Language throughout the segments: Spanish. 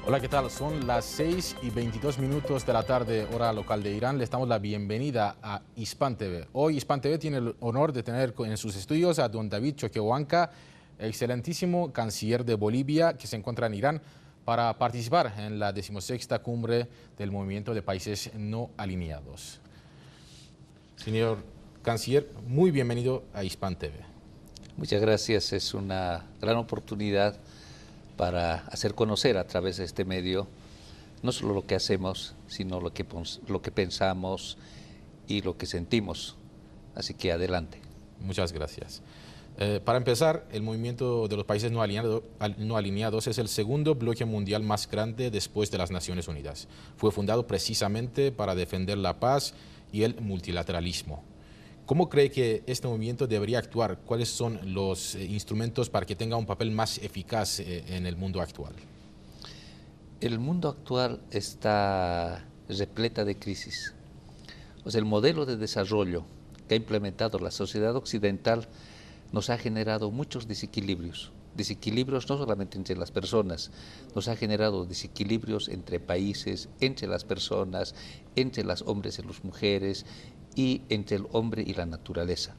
Hola, ¿qué tal? Son las 6:22 de la tarde, hora local de Irán. Les damos la bienvenida a Hispan TV. Hoy Hispan TV tiene el honor de tener en sus estudios a don David Choquehuanca, excelentísimo canciller de Bolivia, que se encuentra en Irán, para participar en la 16ª cumbre del Movimiento de Países No Alineados. Señor canciller, muy bienvenido a Hispan TV. Muchas gracias, es una gran oportunidad para hacer conocer a través de este medio no solo lo que hacemos, sino lo que pensamos y lo que sentimos. Así que adelante. Muchas gracias. Para empezar, el movimiento de los países no alineados es el segundo bloque mundial más grande después de las Naciones Unidas. Fue fundado precisamente para defender la paz y el multilateralismo. ¿Cómo cree que este movimiento debería actuar? ¿Cuáles son los instrumentos para que tenga un papel más eficaz en el mundo actual? El mundo actual está repleta de crisis. O sea, el modelo de desarrollo que ha implementado la sociedad occidental nos ha generado muchos desequilibrios. Desequilibrios no solamente entre las personas, nos ha generado desequilibrios entre países, entre las personas, entre los hombres y las mujeres, y entre el hombre y la naturaleza.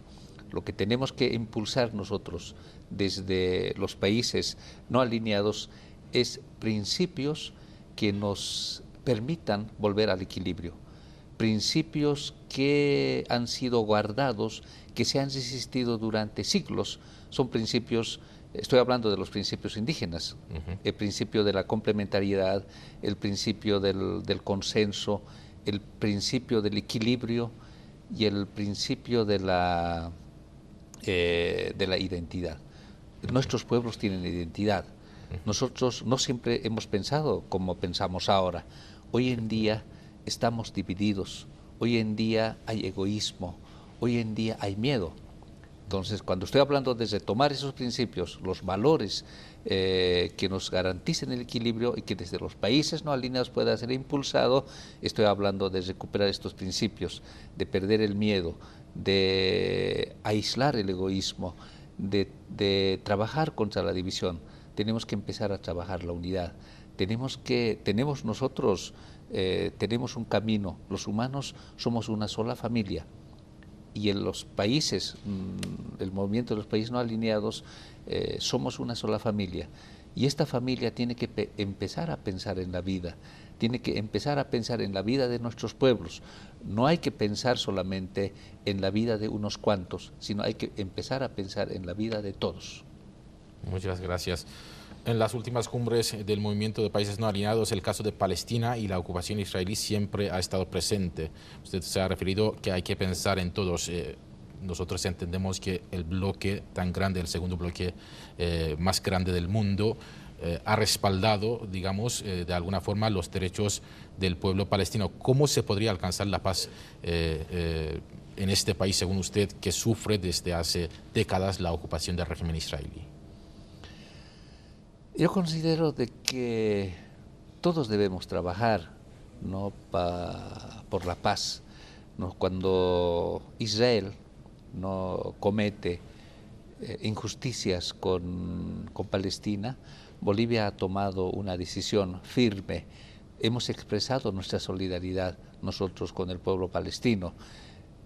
Lo que tenemos que impulsar nosotros desde los países no alineados es principios que nos permitan volver al equilibrio, principios que han sido guardados, que se han resistido durante siglos. Son principios, estoy hablando de los principios indígenas, el principio de la complementariedad, el principio del consenso, el principio del equilibrio y el principio de la identidad. Nuestros pueblos tienen identidad. Nosotros no siempre hemos pensado como pensamos ahora. Hoy en día estamos divididos, hoy en día hay egoísmo, hoy en día hay miedo. Entonces, cuando estoy hablando de retomar esos principios, los valores que nos garanticen el equilibrio y que desde los países no alineados pueda ser impulsado, estoy hablando de recuperar estos principios, de perder el miedo, de aislar el egoísmo, de trabajar contra la división. Tenemos que empezar a trabajar la unidad. Tenemos un camino. Los humanos somos una sola familia. Y en los países, el movimiento de los países no alineados, somos una sola familia. Y esta familia tiene que empezar a pensar en la vida, tiene que empezar a pensar en la vida de nuestros pueblos. No hay que pensar solamente en la vida de unos cuantos, sino hay que empezar a pensar en la vida de todos. Muchas gracias. En las últimas cumbres del movimiento de países no alineados, el caso de Palestina y la ocupación israelí siempre ha estado presente. Usted se ha referido que hay que pensar en todos. Nosotros entendemos que el bloque tan grande, el segundo bloque más grande del mundo, ha respaldado, digamos, de alguna forma los derechos del pueblo palestino. ¿Cómo se podría alcanzar la paz en este país, según usted, que sufre desde hace décadas la ocupación del régimen israelí? Yo considero de que todos debemos trabajar, ¿no? por la paz, ¿no? Cuando Israel no comete injusticias con Palestina, Bolivia ha tomado una decisión firme. Hemos expresado nuestra solidaridad nosotros con el pueblo palestino.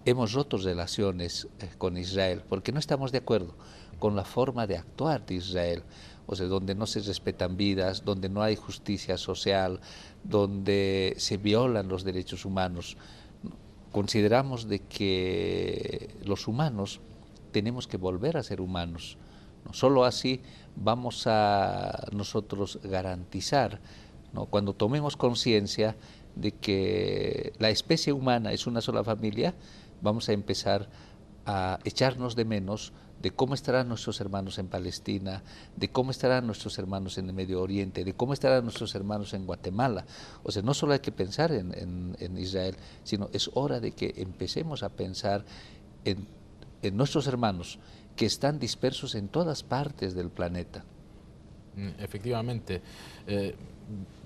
Hemos roto relaciones con Israel porque no estamos de acuerdo con la forma de actuar de Israel, o sea, donde no se respetan vidas, donde no hay justicia social, donde se violan los derechos humanos. Consideramos de que los humanos tenemos que volver a ser humanos. ¿No? Solo así vamos a nosotros garantizar, ¿no? Cuando tomemos conciencia de que la especie humana es una sola familia, vamos a empezar a echarnos de menos de cómo estarán nuestros hermanos en Palestina, de cómo estarán nuestros hermanos en el Medio Oriente, de cómo estarán nuestros hermanos en Guatemala. O sea, no solo hay que pensar en Israel, sino es hora de que empecemos a pensar en nuestros hermanos que están dispersos en todas partes del planeta. Efectivamente.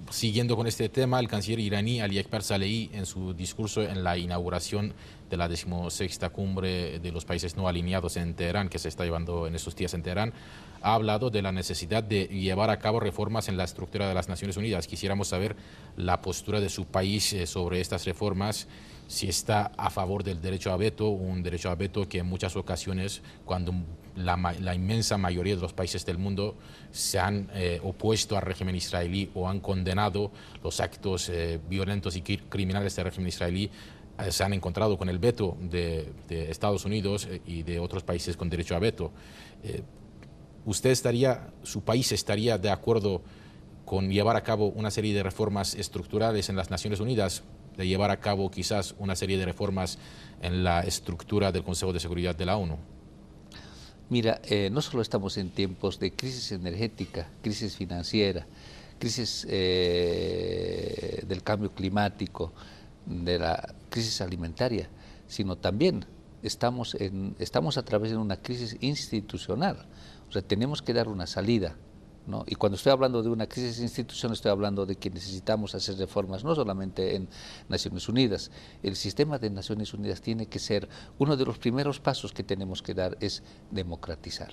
Siguiendo con este tema, el canciller iraní Ali Akbar Salehi, en su discurso en la inauguración de la 16ª cumbre de los países no alineados en Teherán, que se está llevando en estos días en Teherán, ha hablado de la necesidad de llevar a cabo reformas en la estructura de las Naciones Unidas. Quisiéramos saber la postura de su país sobre estas reformas, si está a favor del derecho a veto, un derecho a veto que en muchas ocasiones, cuando la inmensa mayoría de los países del mundo se han opuesto al régimen israelí o han condenado los actos violentos y criminales del régimen israelí, se han encontrado con el veto de Estados Unidos y de otros países con derecho a veto. ¿Su país estaría de acuerdo con llevar a cabo una serie de reformas estructurales en las Naciones Unidas, de llevar a cabo quizás una serie de reformas en la estructura del Consejo de Seguridad de la ONU? Mira, no solo estamos en tiempos de crisis energética, crisis financiera, crisis del cambio climático, de la crisis alimentaria, sino también estamos a través de una crisis institucional. O sea, tenemos que dar una salida, ¿no? Y cuando estoy hablando de una crisis institucional, estoy hablando de que necesitamos hacer reformas, no solamente en Naciones Unidas. El sistema de Naciones Unidas tiene que ser, uno de los primeros pasos que tenemos que dar es democratizar.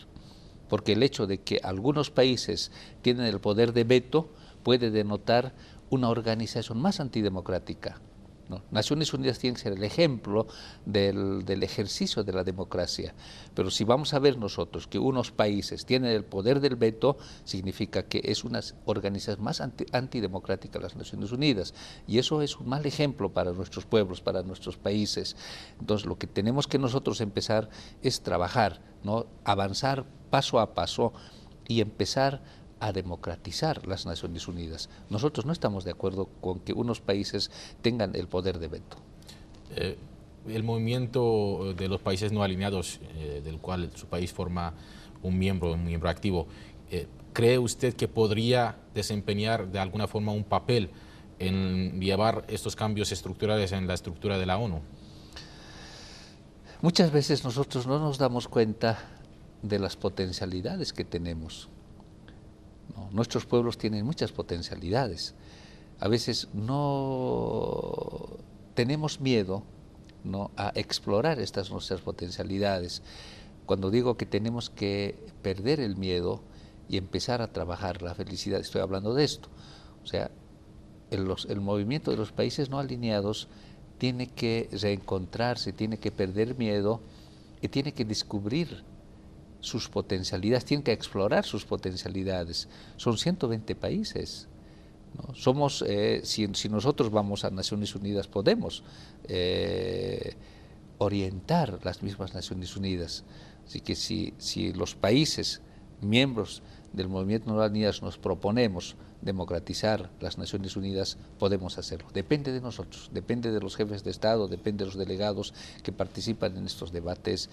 Porque el hecho de que algunos países tienen el poder de veto puede denotar una organización más antidemocrática, ¿no? Naciones Unidas tiene que ser el ejemplo del ejercicio de la democracia, pero si vamos a ver nosotros que unos países tienen el poder del veto, significa que es una organización más antidemocrática las Naciones Unidas, y eso es un mal ejemplo para nuestros pueblos, para nuestros países. Entonces lo que tenemos que nosotros empezar es trabajar, ¿no? Avanzar paso a paso y empezar a democratizar las Naciones Unidas. Nosotros no estamos de acuerdo con que unos países tengan el poder de veto. El movimiento de los países no alineados, del cual su país forma un miembro activo, ¿cree usted que podría desempeñar de alguna forma un papel en llevar estos cambios estructurales en la estructura de la ONU? Muchas veces nosotros no nos damos cuenta de las potencialidades que tenemos. ¿No? Nuestros pueblos tienen muchas potencialidades. A veces no tenemos miedo, ¿no?, a explorar estas nuestras potencialidades. Cuando digo que tenemos que perder el miedo y empezar a trabajar la felicidad, estoy hablando de esto. O sea, el movimiento de los países no alineados tiene que reencontrarse, tiene que perder miedo y tiene que descubrir sus potencialidades, tienen que explorar sus potencialidades. Son 120 países, ¿no? Somos, si nosotros vamos a Naciones Unidas, podemos orientar las mismas Naciones Unidas. Así que si los países miembros del Movimiento No Alineados nos proponemos democratizar las Naciones Unidas, podemos hacerlo. Depende de nosotros, depende de los jefes de Estado, depende de los delegados que participan en estos debates,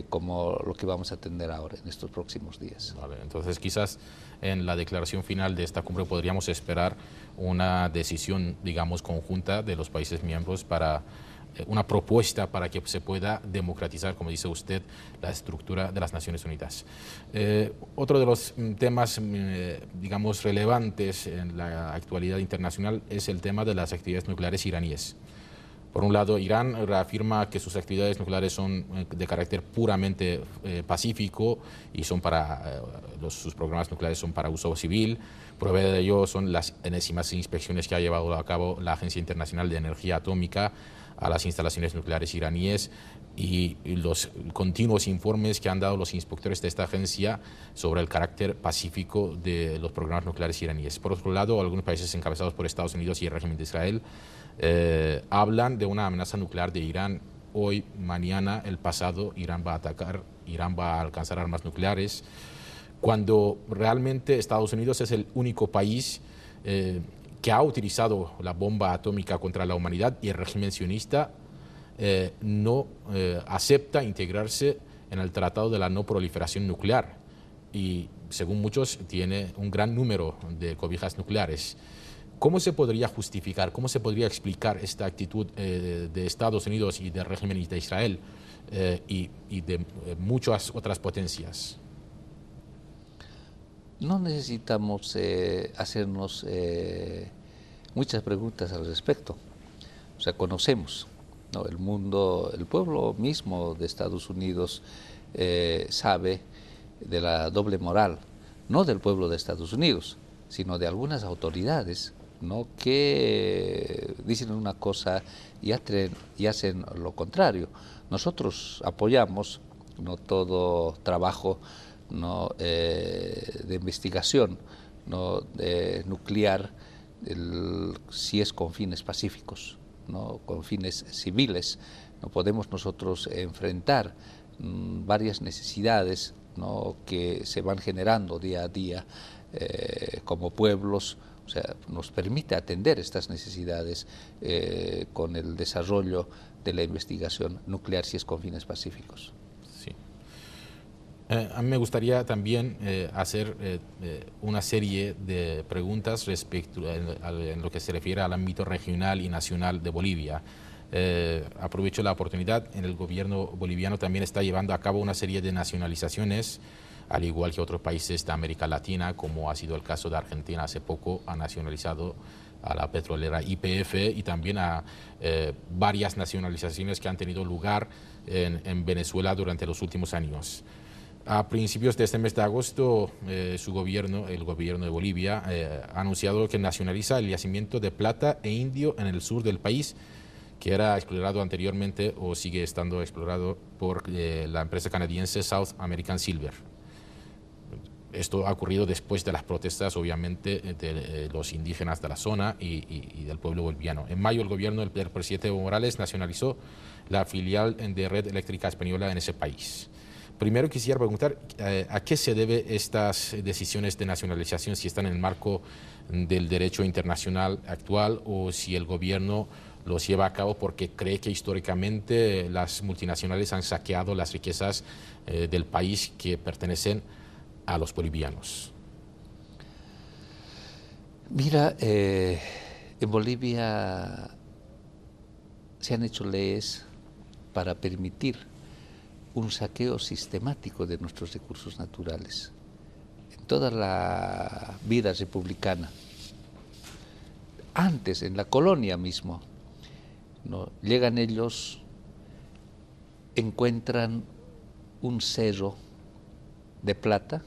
como lo que vamos a tener ahora en estos próximos días. Vale, entonces quizás en la declaración final de esta cumbre podríamos esperar una decisión, digamos, conjunta de los países miembros para una propuesta para que se pueda democratizar, como dice usted, la estructura de las Naciones Unidas. Otro de los temas, digamos, relevantes en la actualidad internacional es el tema de las actividades nucleares iraníes. Por un lado, Irán reafirma que sus actividades nucleares son de carácter puramente pacífico y son sus programas nucleares son para uso civil. Prueba de ello son las enésimas inspecciones que ha llevado a cabo la Agencia Internacional de Energía Atómica a las instalaciones nucleares iraníes y los continuos informes que han dado los inspectores de esta agencia sobre el carácter pacífico de los programas nucleares iraníes. Por otro lado, algunos países encabezados por Estados Unidos y el régimen de Israel hablan de una amenaza nuclear de Irán. Hoy, mañana, el pasado, Irán va a atacar, Irán va a alcanzar armas nucleares, cuando realmente Estados Unidos es el único país que ha utilizado la bomba atómica contra la humanidad, y el régimen sionista no acepta integrarse en el Tratado de la No Proliferación Nuclear y, según muchos, tiene un gran número de cobijas nucleares. ¿Cómo se podría justificar, cómo se podría explicar esta actitud de Estados Unidos y del régimen de Israel y de muchas otras potencias? No necesitamos hacernos muchas preguntas al respecto. O sea, conocemos, ¿no? El mundo, el pueblo mismo de Estados Unidos sabe de la doble moral, no del pueblo de Estados Unidos, sino de algunas autoridades, ¿no? Que dicen una cosa y hacen lo contrario. Nosotros apoyamos, ¿no?, todo trabajo, ¿no?, de investigación, ¿no?, nuclear, si es con fines pacíficos, ¿no?, con fines civiles. No podemos nosotros enfrentar varias necesidades, ¿no?, que se van generando día a día como pueblos. O sea, nos permite atender estas necesidades con el desarrollo de la investigación nuclear si es con fines pacíficos. Sí. A mí me gustaría también hacer una serie de preguntas respecto en lo que se refiere al ámbito regional y nacional de Bolivia. Aprovecho la oportunidad, en el gobierno boliviano también está llevando a cabo una serie de nacionalizaciones, al igual que otros países de América Latina, como ha sido el caso de Argentina. Hace poco ha nacionalizado a la petrolera YPF y también a varias nacionalizaciones que han tenido lugar en Venezuela durante los últimos años. A principios de este mes de agosto, su gobierno, el gobierno de Bolivia, ha anunciado que nacionaliza el yacimiento de plata e indio en el sur del país, que era explorado anteriormente o sigue estando explorado por la empresa canadiense South American Silver. Esto ha ocurrido después de las protestas, obviamente, de los indígenas de la zona y del pueblo boliviano. En mayo, el gobierno del presidente Evo Morales nacionalizó la filial de Red Eléctrica Española en ese país. Primero quisiera preguntar a qué se deben estas decisiones de nacionalización, si están en el marco del derecho internacional actual o si el gobierno los lleva a cabo porque cree que históricamente las multinacionales han saqueado las riquezas del país que pertenecen a los bolivianos. Mira, en Bolivia se han hecho leyes para permitir un saqueo sistemático de nuestros recursos naturales. En toda la vida republicana, antes, en la colonia mismo, ¿no?, llegan ellos, encuentran un cerro de plata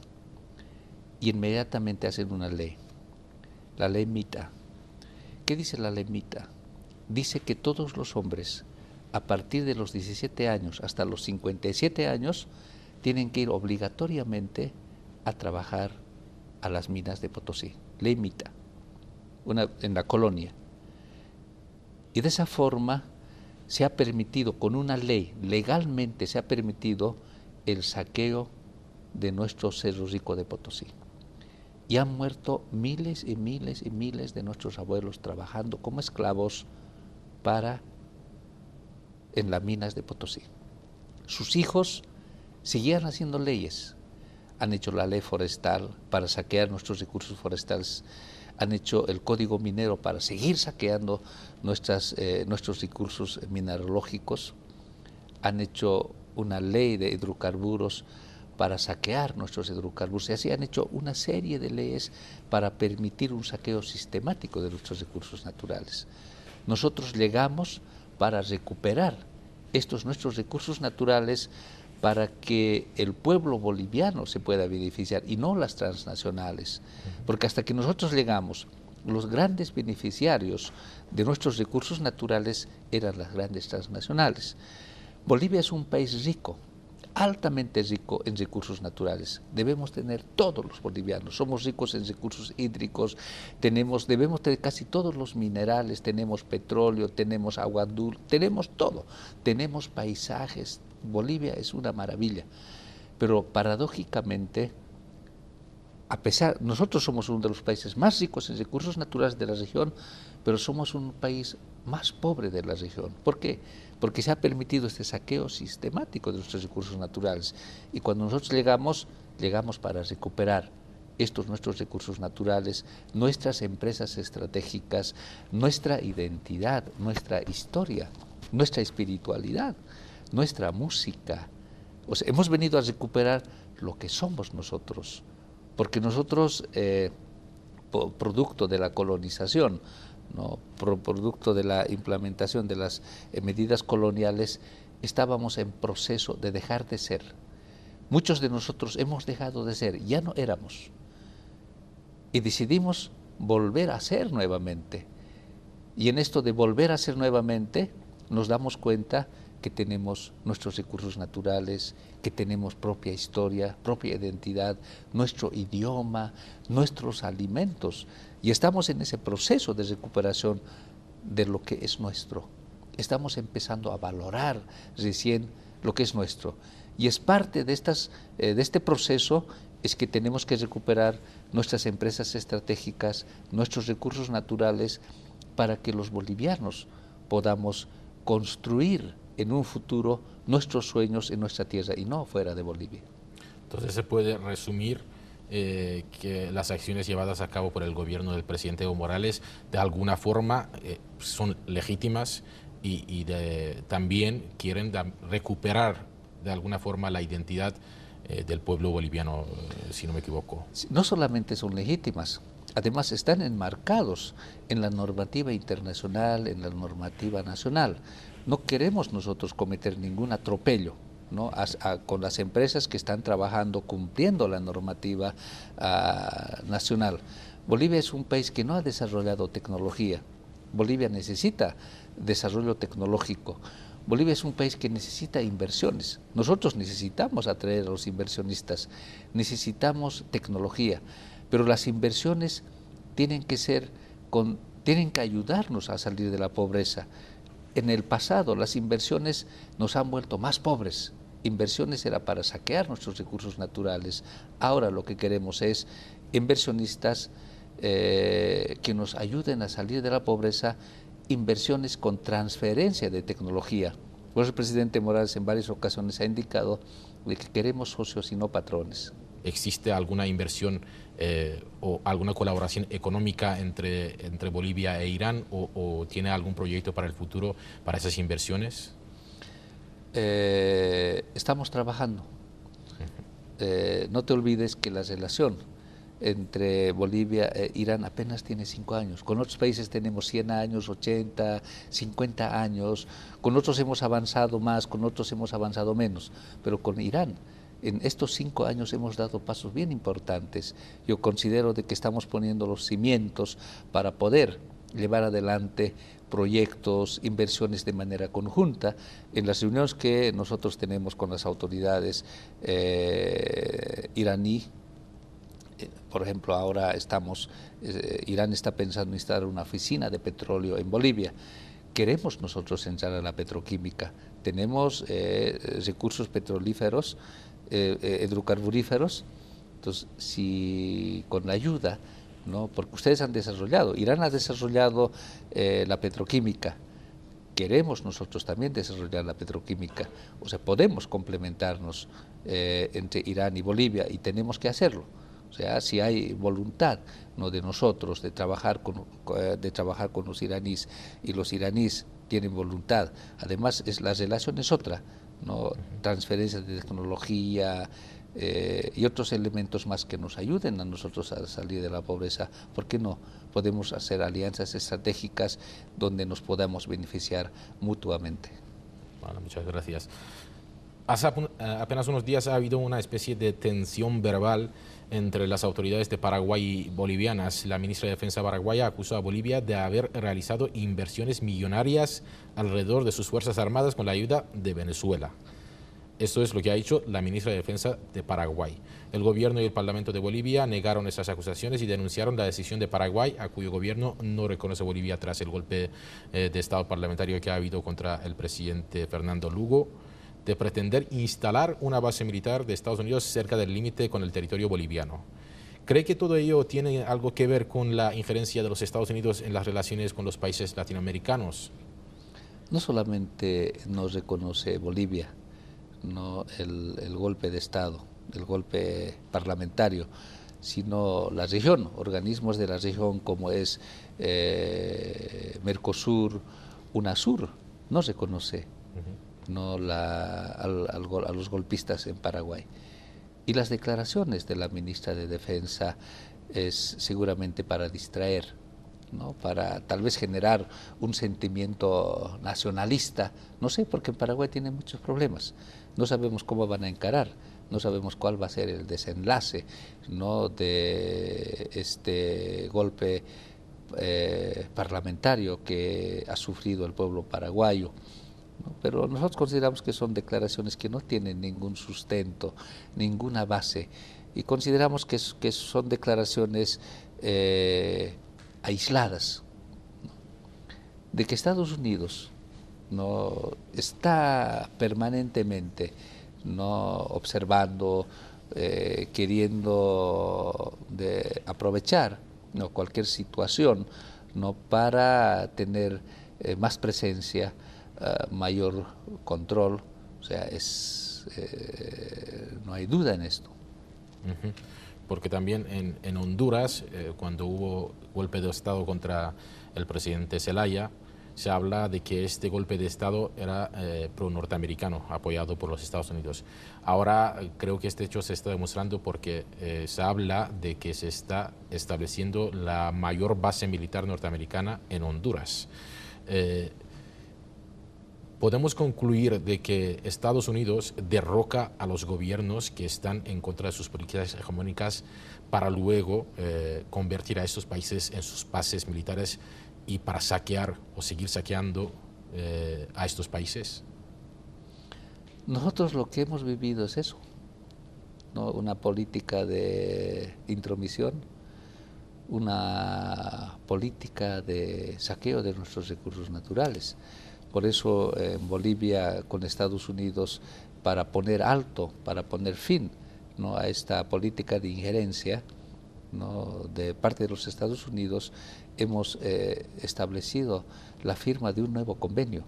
y inmediatamente hacen una ley, la ley Mita. ¿Qué dice la ley Mita? Dice que todos los hombres, a partir de los 17 años hasta los 57 años, tienen que ir obligatoriamente a trabajar a las minas de Potosí. Ley Mita, en la colonia. Y de esa forma se ha permitido, con una ley, legalmente se ha permitido el saqueo de nuestro Cerro Rico de Potosí. Y han muerto miles y miles y miles de nuestros abuelos trabajando como esclavos en las minas de Potosí. Sus hijos seguían haciendo leyes. Han hecho la ley forestal para saquear nuestros recursos forestales. Han hecho el código minero para seguir saqueando nuestros recursos mineralógicos. Han hecho una ley de hidrocarburos para saquear nuestros hidrocarburos. Y así han hecho una serie de leyes para permitir un saqueo sistemático de nuestros recursos naturales. Nosotros llegamos para recuperar nuestros recursos naturales para que el pueblo boliviano se pueda beneficiar y no las transnacionales. Porque hasta que nosotros llegamos, los grandes beneficiarios de nuestros recursos naturales eran las grandes transnacionales. Bolivia es un país rico, altamente rico en recursos naturales. Debemos tener todos los bolivianos. Somos ricos en recursos hídricos, debemos tener casi todos los minerales, tenemos petróleo, tenemos agua dulce, tenemos todo. Tenemos paisajes. Bolivia es una maravilla. Pero paradójicamente, nosotros somos uno de los países más ricos en recursos naturales de la región, pero somos un país más pobre de la región. ¿Por qué? Porque se ha permitido este saqueo sistemático de nuestros recursos naturales. Y cuando nosotros llegamos para recuperar nuestros recursos naturales, nuestras empresas estratégicas, nuestra identidad, nuestra historia, nuestra espiritualidad, nuestra música. O sea, hemos venido a recuperar lo que somos nosotros, porque nosotros, producto de la colonización, ¿no? Producto de la implementación de las medidas coloniales, estábamos en proceso de dejar de ser. Muchos de nosotros hemos dejado de ser, ya no éramos. Y decidimos volver a ser nuevamente. Y en esto de volver a ser nuevamente, nos damos cuenta que tenemos nuestros recursos naturales, que tenemos propia historia, propia identidad, nuestro idioma, nuestros alimentos. Y estamos en ese proceso de recuperación de lo que es nuestro. Estamos empezando a valorar recién lo que es nuestro. Y es parte de este proceso es que tenemos que recuperar nuestras empresas estratégicas, nuestros recursos naturales, para que los bolivianos podamos construir en un futuro nuestros sueños en nuestra tierra y no fuera de Bolivia. Entonces se puede resumir que las acciones llevadas a cabo por el gobierno del presidente Evo Morales de alguna forma son legítimas y también quieren recuperar de alguna forma la identidad del pueblo boliviano, si no me equivoco. No solamente son legítimas, además están enmarcados en la normativa internacional, en la normativa nacional. No queremos nosotros cometer ningún atropello, ¿no? Con las empresas que están trabajando cumpliendo la normativa nacional. Bolivia es un país que no ha desarrollado tecnología. Bolivia necesita desarrollo tecnológico. Bolivia es un país que necesita inversiones. Nosotros necesitamos atraer a los inversionistas, necesitamos tecnología, pero las inversiones tienen que ayudarnos a salir de la pobreza. En el pasado las inversiones nos han vuelto más pobres. Inversiones era para saquear nuestros recursos naturales. Ahora lo que queremos es inversionistas que nos ayuden a salir de la pobreza, inversiones con transferencia de tecnología. Por eso el presidente Morales en varias ocasiones ha indicado de que queremos socios y no patrones. ¿Existe alguna inversión o alguna colaboración económica entre Bolivia e Irán o tiene algún proyecto para el futuro para esas inversiones? Estamos trabajando. No te olvides que la relación entre Bolivia e Irán apenas tiene 5 años. Con otros países tenemos 100 años, 80, 50 años. Con otros hemos avanzado más, con otros hemos avanzado menos. Pero con Irán, en estos 5 años hemos dado pasos bien importantes. Yo considero de que estamos poniendo los cimientos para poder llevar adelante proyectos, inversiones de manera conjunta. En las reuniones que nosotros tenemos con las autoridades iraní, por ejemplo, ahora Irán está pensando en instalar una oficina de petróleo en Bolivia. Queremos nosotros entrar a la petroquímica. Tenemos recursos petrolíferos, hidrocarburíferos. Entonces, si con la ayuda, ¿no? Porque ustedes han desarrollado, Irán ha desarrollado la petroquímica. Queremos nosotros también desarrollar la petroquímica. O sea, podemos complementarnos entre Irán y Bolivia y tenemos que hacerlo. O sea, si hay voluntad, ¿no?, de nosotros de trabajar con los iraníes y los iraníes tienen voluntad, además la relación es otra, ¿no? Transferencia de tecnología y otros elementos más que nos ayuden a nosotros a salir de la pobreza. ¿Por qué no? Podemos hacer alianzas estratégicas donde nos podamos beneficiar mutuamente. Bueno, muchas gracias. Hace apenas unos días ha habido una especie de tensión verbal entre las autoridades de Paraguay y bolivianas. La ministra de Defensa paraguaya acusó a Bolivia de haber realizado inversiones millonarias alrededor de sus Fuerzas Armadas con la ayuda de Venezuela. Esto es lo que ha dicho la ministra de Defensa de Paraguay. El gobierno y el Parlamento de Bolivia negaron esas acusaciones y denunciaron la decisión de Paraguay, a cuyo gobierno no reconoce Bolivia tras el golpe de Estado parlamentario que ha habido contra el presidente Fernando Lugo, de pretender instalar una base militar de Estados Unidos cerca del límite con el territorio boliviano. ¿Cree que todo ello tiene algo que ver con la injerencia de los Estados Unidos en las relaciones con los países latinoamericanos? No solamente no reconoce Bolivia, no el golpe de Estado, el golpe parlamentario, sino la región, organismos de la región como es Mercosur, UNASUR, no reconoce a los golpistas en Paraguay. Y las declaraciones de la ministra de Defensa es seguramente para distraer, ¿no? Para tal vez generar un sentimiento nacionalista, no sé, porque en Paraguay tiene muchos problemas, no sabemos cómo van a encarar, no sabemos cuál va a ser el desenlace, ¿no?, de este golpe parlamentario que ha sufrido el pueblo paraguayo, ¿no? Pero nosotros consideramos que son declaraciones que no tienen ningún sustento, ninguna base, y consideramos que son declaraciones aisladas, ¿no?, de que Estados Unidos no está permanentemente, no observando, queriendo aprovechar, no, cualquier situación, no, para tener más presencia, mayor control. O sea, no hay duda en esto. Porque también en Honduras, cuando hubo golpe de Estado contra el presidente Zelaya, se habla de que este golpe de Estado era pro-norteamericano, apoyado por los Estados Unidos. Ahora creo que este hecho se está demostrando porque se habla de que se está estableciendo la mayor base militar norteamericana en Honduras. Podemos concluir de que Estados Unidos derroca a los gobiernos que están en contra de sus políticas hegemónicas para luego convertir a estos países en sus bases militares y para saquear o seguir saqueando a estos países. Nosotros lo que hemos vivido es eso, ¿no? Una política de intromisión, una política de saqueo de nuestros recursos naturales. Por eso en Bolivia con Estados Unidos, para poner alto, para poner fin, ¿no?, a esta política de injerencia, ¿no?, de parte de los Estados Unidos, hemos establecido la firma de un nuevo convenio.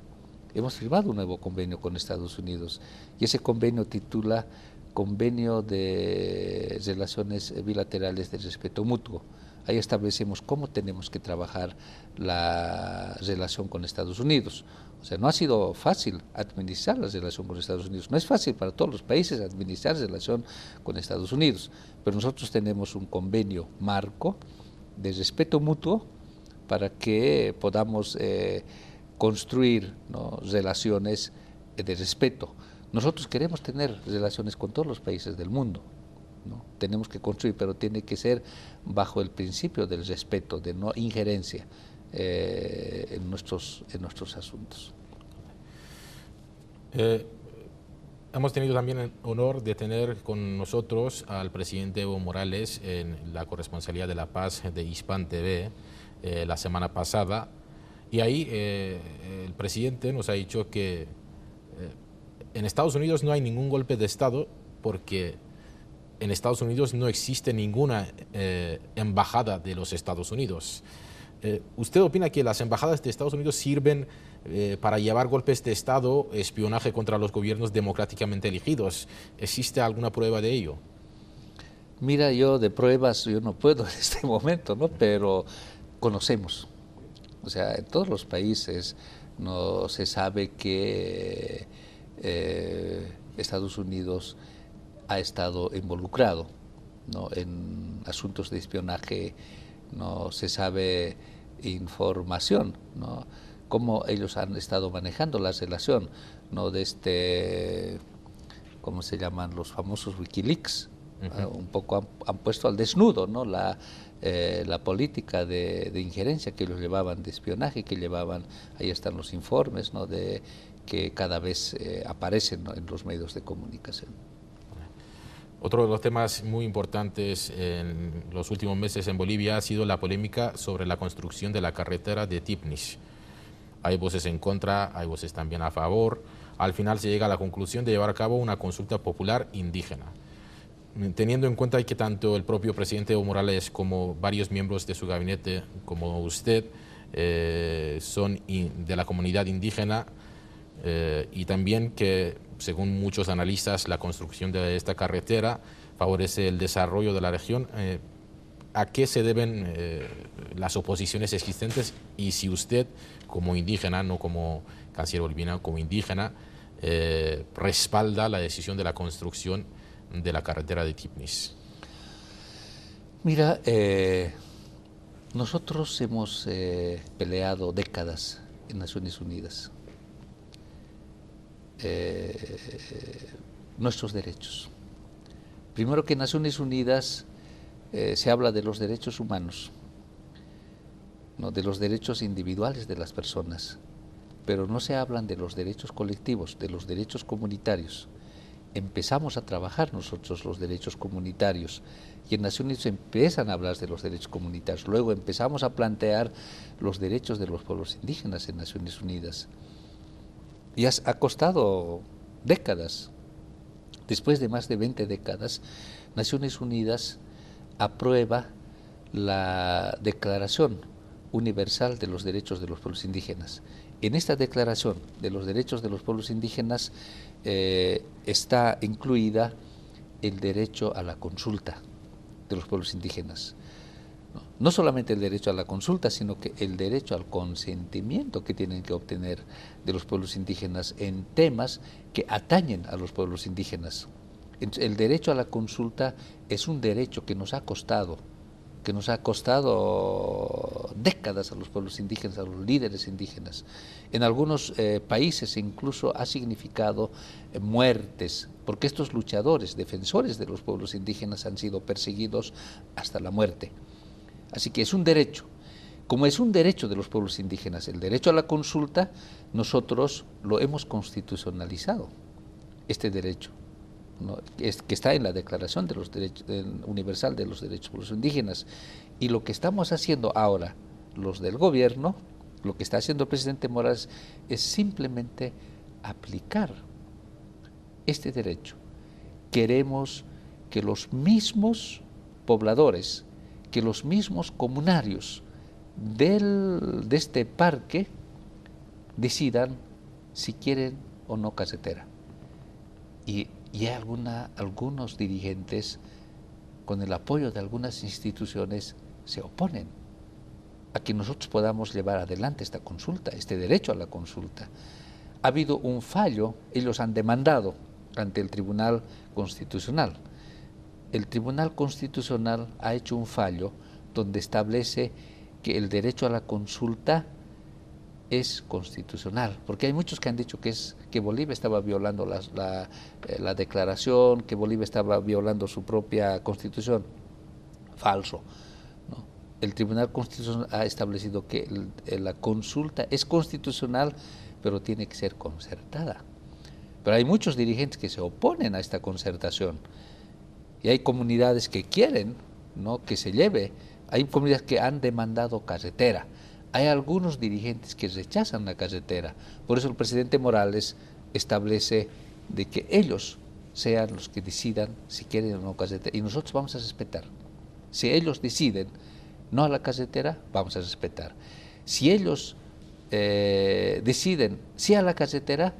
Hemos firmado un nuevo convenio con Estados Unidos y ese convenio titula Convenio de Relaciones Bilaterales de Respeto Mutuo. Ahí establecemos cómo tenemos que trabajar la relación con Estados Unidos. O sea, no ha sido fácil administrar la relación con Estados Unidos. No es fácil para todos los países administrar la relación con Estados Unidos, pero nosotros tenemos un convenio marco de respeto mutuo para que podamos construir, ¿no?, relaciones de respeto. Nosotros queremos tener relaciones con todos los países del mundo, ¿no? Tenemos que construir, pero tiene que ser bajo el principio del respeto, de no injerencia en nuestros asuntos. Hemos tenido también el honor de tener con nosotros al presidente Evo Morales en la corresponsalía de La Paz de Hispan TV la semana pasada, y ahí el presidente nos ha dicho que en Estados Unidos no hay ningún golpe de Estado porque en Estados Unidos no existe ninguna embajada de los Estados Unidos. ¿Usted opina que las embajadas de Estados Unidos sirven para llevar golpes de Estado, espionaje contra los gobiernos democráticamente elegidos? ¿Existe alguna prueba de ello? Mira, yo de pruebas yo no puedo en este momento, ¿no?, pero conocemos. O sea, en todos los países no se sabe que Estados Unidos ha estado involucrado, ¿no?, en asuntos de espionaje. No se sabe información, ¿no?, cómo ellos han estado manejando la relación, ¿no?, de ¿cómo se llaman?, los famosos Wikileaks. Un poco han puesto al desnudo, ¿no?, la política de injerencia que ellos llevaban, de espionaje que llevaban. Ahí están los informes, ¿no?, de que cada vez aparecen, ¿no?, en los medios de comunicación. Otro de los temas muy importantes en los últimos meses en Bolivia ha sido la polémica sobre la construcción de la carretera de Tipnis. Hay voces en contra, hay voces también a favor. Al final se llega a la conclusión de llevar a cabo una consulta popular indígena. Teniendo en cuenta que tanto el propio presidente Evo Morales como varios miembros de su gabinete, como usted, son de la comunidad indígena, y también que, según muchos analistas, la construcción de esta carretera favorece el desarrollo de la región. ¿A qué se deben las oposiciones existentes? Y si usted, como indígena, no como canciller boliviano, como indígena, respalda la decisión de la construcción de la carretera de Tiflis? Mira, nosotros hemos peleado décadas en Naciones Unidas nuestros derechos. Primero que en Naciones Unidas se habla de los derechos humanos, ¿no? De los derechos individuales de las personas, pero no se hablan de los derechos colectivos, de los derechos comunitarios. Empezamos a trabajar nosotros los derechos comunitarios y en Naciones Unidas empiezan a hablar de los derechos comunitarios. Luego empezamos a plantear los derechos de los pueblos indígenas en Naciones Unidas. Y ha costado décadas. Después de más de 20 décadas, Naciones Unidas aprueba la Declaración Universal de los Derechos de los Pueblos Indígenas. En esta Declaración de los Derechos de los Pueblos Indígenas está incluida el derecho a la consulta de los pueblos indígenas. No solamente el derecho a la consulta, sino que el derecho al consentimiento que tienen que obtener de los pueblos indígenas en temas que atañen a los pueblos indígenas. El derecho a la consulta es un derecho que nos ha costado décadas a los pueblos indígenas, a los líderes indígenas. En algunos países incluso ha significado muertes, porque estos luchadores, defensores de los pueblos indígenas han sido perseguidos hasta la muerte. Así que es un derecho. Como es un derecho de los pueblos indígenas, el derecho a la consulta, nosotros lo hemos constitucionalizado, este derecho, ¿no? Que está en la Declaración de los Derechos, Universal de los Derechos de los Indígenas. Y lo que estamos haciendo ahora, los del gobierno, lo que está haciendo el presidente Morales, es simplemente aplicar este derecho. Queremos que los mismos pobladores, que los mismos comunarios de este parque decidan si quieren o no casetera. Y hay algunos dirigentes, con el apoyo de algunas instituciones, se oponen a que nosotros podamos llevar adelante esta consulta, este derecho a la consulta. Ha habido un fallo, ellos han demandado ante el Tribunal Constitucional. El Tribunal Constitucional ha hecho un fallo donde establece que el derecho a la consulta es constitucional, porque hay muchos que han dicho que Bolivia estaba violando la declaración, que Bolivia estaba violando su propia constitución. Falso, ¿no? El Tribunal Constitucional ha establecido que la consulta es constitucional, pero tiene que ser concertada. Pero hay muchos dirigentes que se oponen a esta concertación y hay comunidades que quieren, ¿no?, que se lleve. Hay comunidades que han demandado carretera. Hay algunos dirigentes que rechazan la carretera. Por eso el presidente Morales establece de que ellos sean los que decidan si quieren o no carretera. Y nosotros vamos a respetar. Si ellos deciden no a la carretera, vamos a respetar. Si ellos deciden sí a la carretera,